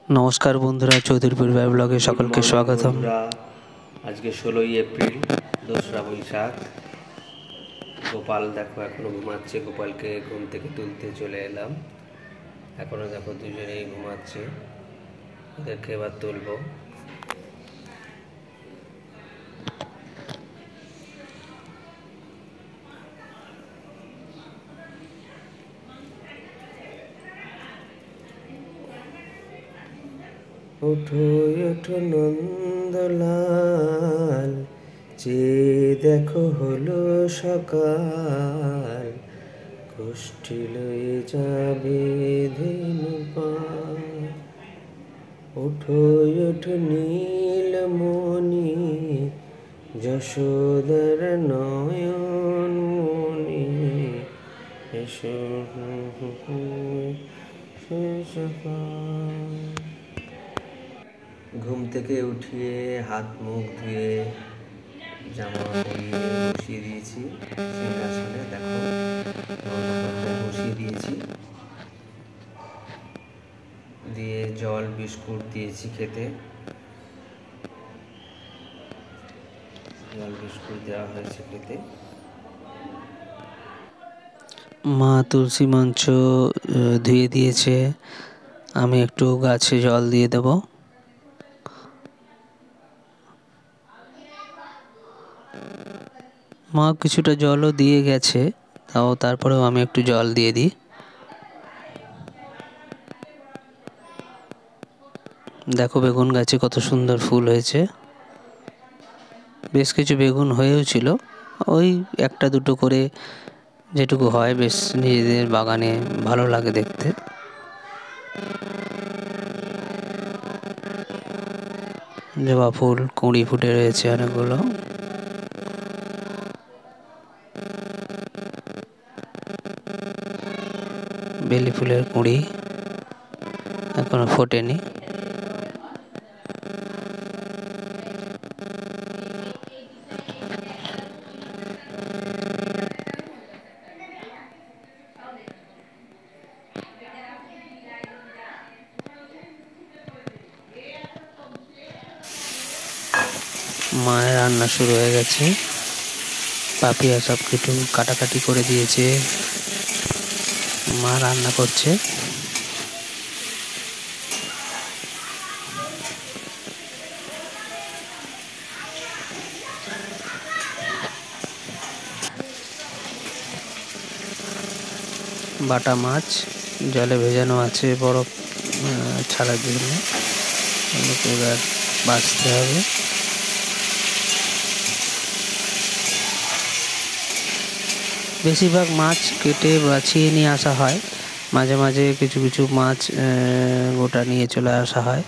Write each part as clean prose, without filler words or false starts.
নমস্কার বন্ধুরা, চৌধুরী পরিবার ব্লগে সকলকে স্বাগতম। বন্ধুরা, আজকে 16ই এপ্রিল, দোসরা বৈশাখ। গোপাল দেখো এখনো ঘুমাচ্ছে। গোপালকে ঘুম থেকে তুলতে চলে এলাম। এখনো দেখো দুজনেই ঘুমাচ্ছে। ওদেরকে এবার তুলবো। ওঠো ওঠো নন্দলাল, চেয়ে দেখো হলো সকাল, গোষ্ঠী লয়ে যাবে ধেনুপাল। ওঠো ওঠো নীলমণি, যশোদার নয়ন মণি, এসো সকাল। ঘুম থেকে উঠিয়ে হাত মুখ ধুয়ে জামা পরিয়ে বসিয়ে দিয়েছি সিংহাসনে। দেখো বসিয়ে দিয়েছি, দিয়ে জল বিস্কুট দিয়েছি খেতে। জল বিস্কুট দেওয়া হয়েছে খেতে। মা তুলসী মঞ্চ ধুয়ে দিয়েছে, আমি একটু গাছে জল দিয়ে দেব। মা কিছুটা জলও দিয়ে গেছে, তারপরেও আমি একটু জল দিয়ে দিই। দেখো বেগুন গাছে কত সুন্দর ফুল হয়েছে। বেশ কিছু বেগুন হয়েও ছিল, ওই একটা দুটো করে যেটুকু হয়, বেশ নিজেদের বাগানে ভালো লাগে দেখতে। জবা ফুল কুঁড়ি ফুটে রয়েছে অনেকগুলো। বেলি ফুলের কুঁড়ি এখনো ফোটেনি। মায়ের রান্না শুরু হয়ে গেছে। পাপিয়া সব কিছু কাটাকাটি করে দিয়েছে, মা রান্না করছে। বাটা মাছ জলে ভেজানো আছে বরফ ছাড়ার জন্য, এবার বাছতে হবে। বেশিরভাগ মাছ কেটে বাছিয়ে নিয়ে আসা হয়, মাঝে মাঝে কিছু কিছু মাছ গোটা নিয়ে চলে আসা হয়,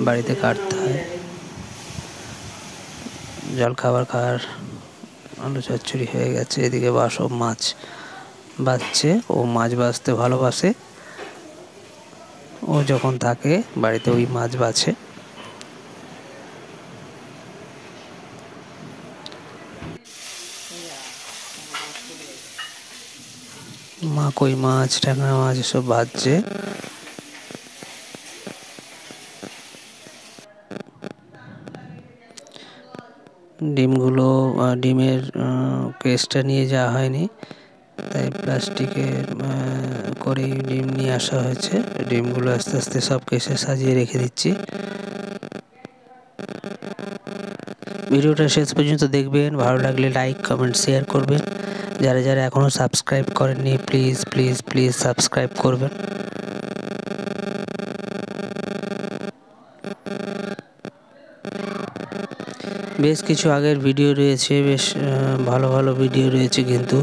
বাড়িতে কাটতে হয়। জল খাবার খাওয়ার আলু চচ্চড়ি হয়ে গেছে। এদিকে বাসব মাছ বাছছে, ও মাছ বাছতে ভালোবাসে। ও যখন থাকে বাড়িতে ওই মাছ বাছে। মা কই মাছ, ট্যাংরা মাছ এসব ভাজছে। ডিমের কেসটা নিয়ে যাওয়া হয়নি, তাই প্লাস্টিকের করেই ডিম নিয়ে আসা হয়েছে। ডিমগুলো আস্তে আস্তে সব কেসে সাজিয়ে রেখে দিচ্ছি। ভিডিওটা শেষ পর্যন্ত দেখবেন, ভালো লাগলে লাইক কমেন্ট শেয়ার করবেন। যারা যারা এখনও সাবস্ক্রাইব করেননি প্লিজ প্লিজ প্লিজ সাবস্ক্রাইব করবেন। বেশ কিছু আগের ভিডিও রয়েছে, বেশ ভালো ভালো ভিডিও রয়েছে, কিন্তু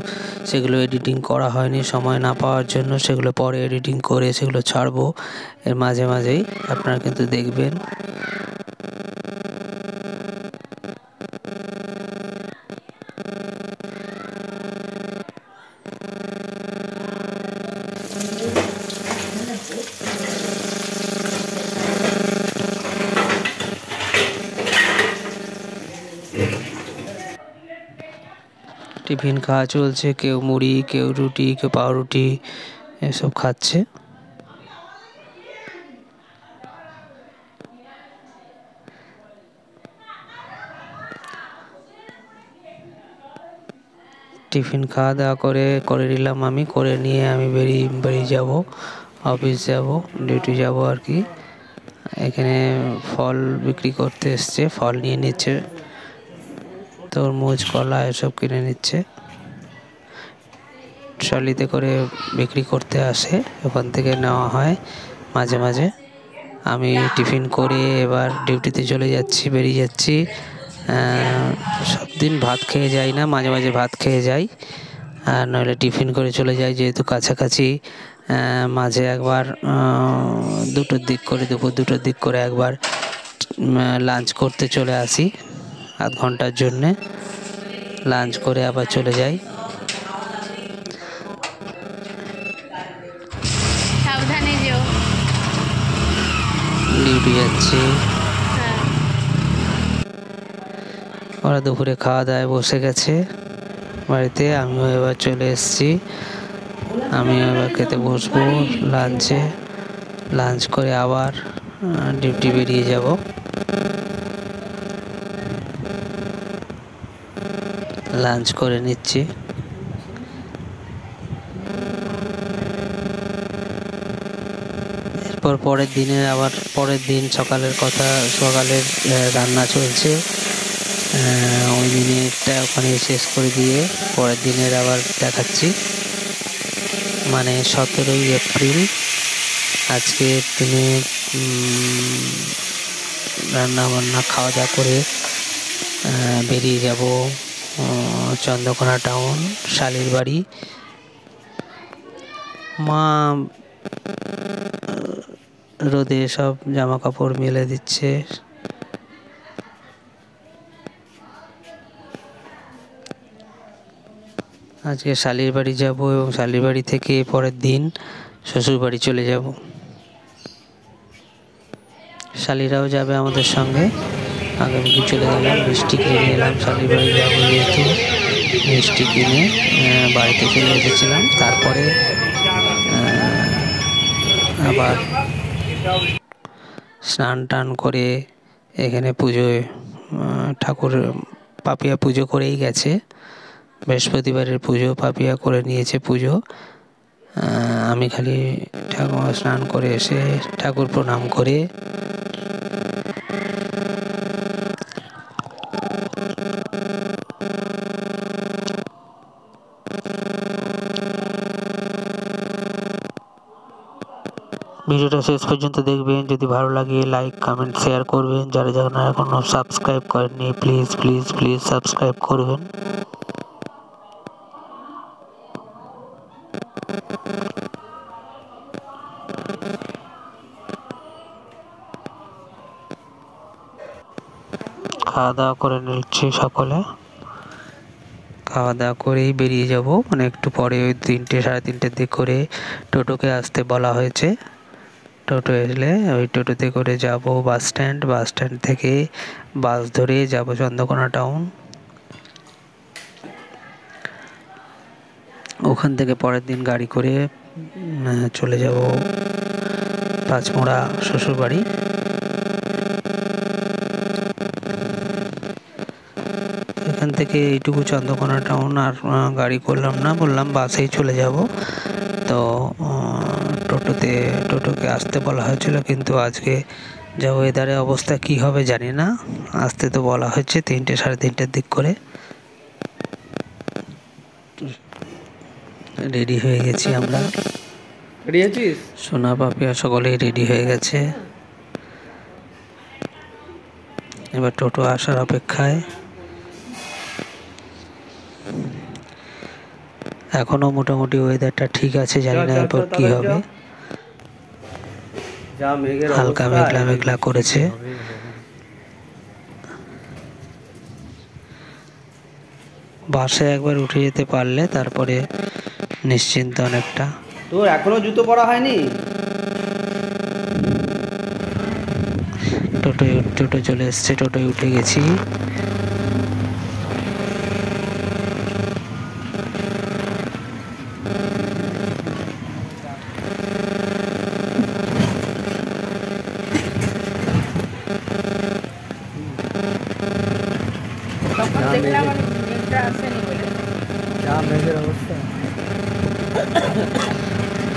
সেগুলো এডিটিং করা হয়নি সময় না পাওয়ার জন্য। সেগুলো পরে এডিটিং করে সেগুলো ছাড়বো এর মাঝে মাঝেই, আপনারা কিন্তু দেখবেন। টিফিন খাওয়া চলছে, কেউ মুড়ি, কেউ রুটি, কেউ পাউরুটি এসব খাচ্ছে। টিফিন খাওয়া দাওয়া করে নিলাম, আমি করে নিয়ে আমি বেরিয়ে যাব, অফিস যাব, ডিউটি যাব আর কি। এখানে ফল বিক্রি করতে এসছে, ফল নিয়ে নিচ্ছে, তরমুজ কলা এসব কিনে নিচ্ছে, ট্রলিতে করে বিক্রি করতে আসে, ওখান থেকে নেওয়া হয় মাঝে মাঝে। আমি টিফিন করে এবার ডিউটিতে চলে যাচ্ছি, বেরিয়ে যাচ্ছি। সব দিন ভাত খেয়ে যাই না, মাঝে মাঝে ভাত খেয়ে যাই, আর নইলে টিফিন করে চলে যাই, যেহেতু কাছাকাছি। মাঝে একবার দুপুর 2টোর দিক করে একবার লাঞ্চ করতে চলে আসি, আধ ঘন্টার জন্যে লাঞ্চ করে আবার চলে যাই। সাবধানে যেও। ডিউটি যাচ্ছি। ওরা দুপুরে খাওয়া দাওয়ায় বসে গেছে বাড়িতে, আমিও এবার চলে এসেছি, আমিও এবার খেতে বসবো লাঞ্চে। লাঞ্চ করে আবার ডিউটি বেরিয়ে যাব। লাঞ্চ করে নিচ্ছি। এরপর পরের দিন সকালের রান্না চলছে। ওই দিনেরটা ওখানে শেষ করে দিয়ে পরের দিনের আবার দেখাচ্ছি। মানে 17ই এপ্রিল আজকের দিনে রান্না বান্না খাওয়া দাওয়া করে বেরিয়ে যাব চন্দ্রকোনা টাউন, শালির বাড়ি। মা রোদে সব জামা কাপড় মেলে দিচ্ছে। আজকে শালির বাড়ি যাব এবং শালির বাড়ি থেকে পরের দিন শ্বশুর বাড়ি চলে যাব। শালিরাও যাবে আমাদের সঙ্গে। আগামী চলে গেলাম, মিষ্টি কিনে এলাম, শালির বাড়ি যাবো যেহেতু মিষ্টি কিনে বাড়িতে চলে এসেছিলাম। তারপরে আবার স্নান টান করে এখানে পুজোয় ঠাকুর পাপিয়া পুজো করেই গেছে, বৃহস্পতিবারের পুজো পাপিয়া করে নিয়েছে পুজো। আমি খালি ঠাকুর স্নান করে এসে ঠাকুর প্রণাম করে ভিডিওটা শেষ পর্যন্ত দেখবেন। যদি ভালো লাগে লাইক কমেন্ট শেয়ার করবেন। যারা এখনো সাবস্ক্রাইব করেননি প্লিজ প্লিজ প্লিজ সাবস্ক্রাইব করবেন। খাওয়া দাওয়া করে নিচ্ছি সকলে। খাওয়া দাওয়া করেই বেরিয়ে যাব, মানে একটু পরে ওই 3টে-3:30 দিক করে টোটোকে আসতে বলা হয়েছে। টোটো এলে ওই টোটোতে করে যাব বাস স্ট্যান্ড থেকে বাস ধরে যাব চন্দ্রকোনা টাউন। ওখান থেকে পরের দিন গাড়ি করে চলে যাব পাঁচমোড়া শ্বশুরবাড়ি। এখান থেকে এইটুকু চন্দ্রকোনা টাউন, আর গাড়ি করলাম না, বললাম বাসেই চলে যাব। তো টোটোকে আসতে বলা হয়েছিল, কিন্তু আজকে যা ওয়েদারে অবস্থা কি হবে জানি না। আসতে তো বলা হয়েছে 3টে-3:30 দিক করে। রেডি হয়ে গেছি আমরা। রেডি আছিস? সোনা পাপিয়া সকলেই রেডি হয়ে গেছে, এবার টোটো আসার অপেক্ষায়। এখনো মোটামুটি ওয়েদারটা ঠিক আছে, জানি না এরপর কি হবে। হালকা মেঘলা মেঘলা করেছে। বাসে একবার উঠে যেতে পারলে তারপরে নিশ্চিন্ত অনেকটা। তোর এখনো জুতো পরা হয়নি? টোটো চলে এসছে, টোটোয় উঠে গেছি। তখন দেখলাম মেঘটা আসেনি বলে। যা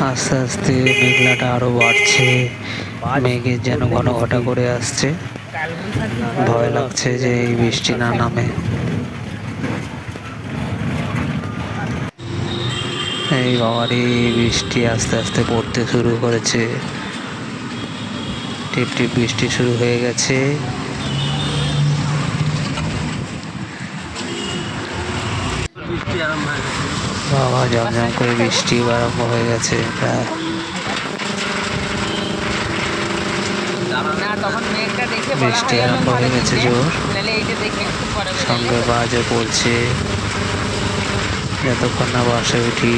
আস্তে আস্তে মেঘলাটা আরো বাড়ছে, মেঘের যেন ঘন ঘটা করে আসছে। ভয় লাগছে যে এই বৃষ্টি না নামে। এই বাবারে, বৃষ্টি আস্তে আস্তে পড়তে শুরু করেছে। টিপ টিপ বৃষ্টি শুরু হয়ে গেছে। বাবা, ঝমঝম করে বৃষ্টি আরম্ভ হয়ে গেছে প্রায়। বৃষ্টি আরম্ভ হয়ে গেছে জোর, সঙ্গে বাজও পড়ছে। যতক্ষণ না বাসে উঠি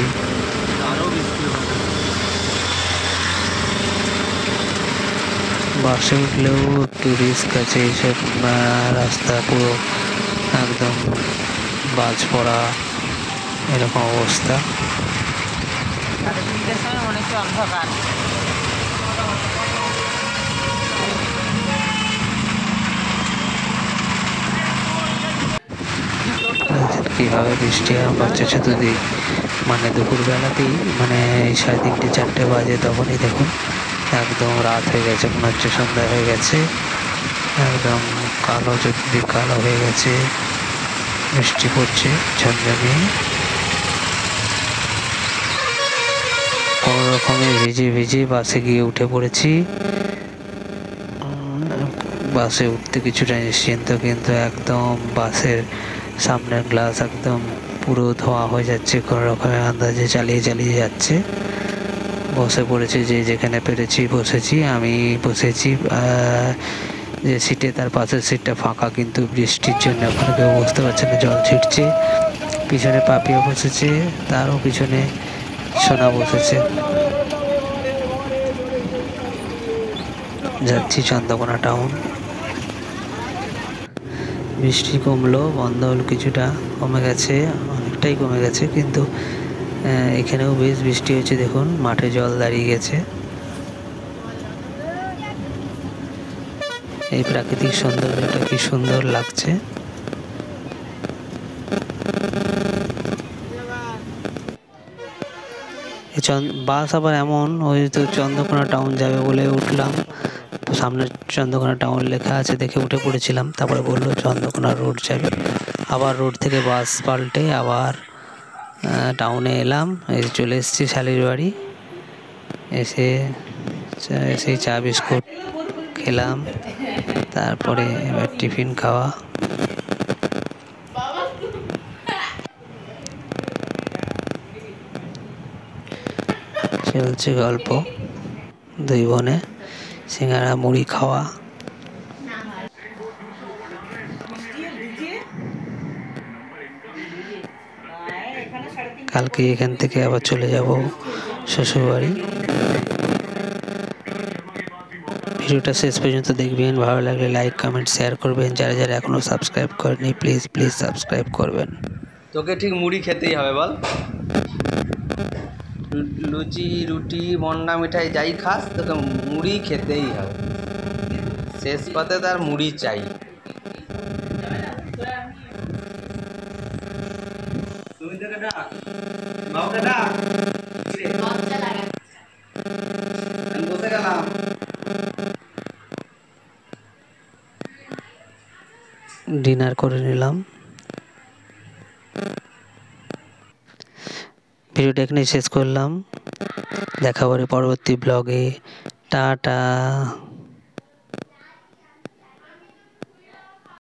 বাসে উঠলেও একটু রিস্ক আছে। এইসব রাস্তা পুরো একদম বাজ পড়া, এরকম অবস্থা। কিভাবে বৃষ্টি আরম্ভ হচ্ছে চতুর্দিক, মানে দুপুরবেলাতেই, মানে 3:30 4টে বাজে, তখনই দেখুন একদম রাত হয়ে গেছে, মনে হচ্ছে সন্ধ্যা হয়ে গেছে। একদম কালো, চতুর্দিক কালো হয়ে গেছে, বৃষ্টি পড়ছে ঝমঝমিয়ে। কোনো রকমে ভিজে ভিজে বাসে গিয়ে উঠে পড়েছি। বাসে উঠতে কিছুটা নিশ্চিন্ত, কিন্তু একদম বাসের সামনের গ্লাস একদম পুরো ধোঁয়া হয়ে যাচ্ছে। কোনো রকমের আন্দাজে চালিয়ে চালিয়ে যাচ্ছে। বসে পড়েছে, যে যেখানে পেরেছি বসেছি। আমি বসেছি যে সিটে, তার পাশের সিটটা ফাঁকা, কিন্তু বৃষ্টির জন্য ওখানে কেউ বসতে পারছে না, জল ছিটছে। পিছনে পাপিও বসেছে, তারও পিছনে সোনা বসেছে। যাচ্ছি চন্দ্রকোনা টাউন। বৃষ্টি কমলো, বন্ধ হলো, কিছুটা কমে গেছে, অনেকটাই কমে গেছে, কিন্তু এখানেও বেশ বৃষ্টি হয়েছে। দেখুন মাঠে জল দাঁড়িয়ে গেছে। এই প্রাকৃতিক সৌন্দর্যটা কি সুন্দর লাগছে। বাস আবার এমন, ওই তো চন্দ্রকোনা টাউন যাবে বলে উঠলাম, তো সামনে চন্দ্রকোনা টাউন লেখা আছে দেখে উঠে পড়েছিলাম। তারপরে বললো চন্দ্রকোনা রোড যাবে, আবার রোড থেকে বাস পাল্টে আবার টাউনে এলাম। এই চলে এসেছি শালির বাড়ি। এসে সেই চা বিস্কুট খেলাম, তারপরে এবার টিফিন খাওয়া। চলছে গল্প, দুই বোনে সিঙ্গারা মুড়ি খাওয়া। কালকে এখান থেকে আবার চলে যাব শ্বশুরবাড়ি। ভিডিওটা শেষ পর্যন্ত দেখবেন, ভালো লাগলে লাইক কমেন্ট শেয়ার করবেন। যারা যারা এখনো সাবস্ক্রাইব করেনি প্লিজ প্লিজ সাবস্ক্রাইব করবেন। তোকে ঠিক মুড়ি খেতেই হবে বল। লুচি, রুটি, মন্ডা, মিঠাই যাই খাস, তোকে মুড়ি খেতেই হবে। শেষ পাতে তার মুড়ি চাই। বসে গেলাম। ডিনার করে নিলাম। ভিডিওটা এখানেই শেষ করলাম। দেখা হবে পরবর্তী ব্লগে। টাটা।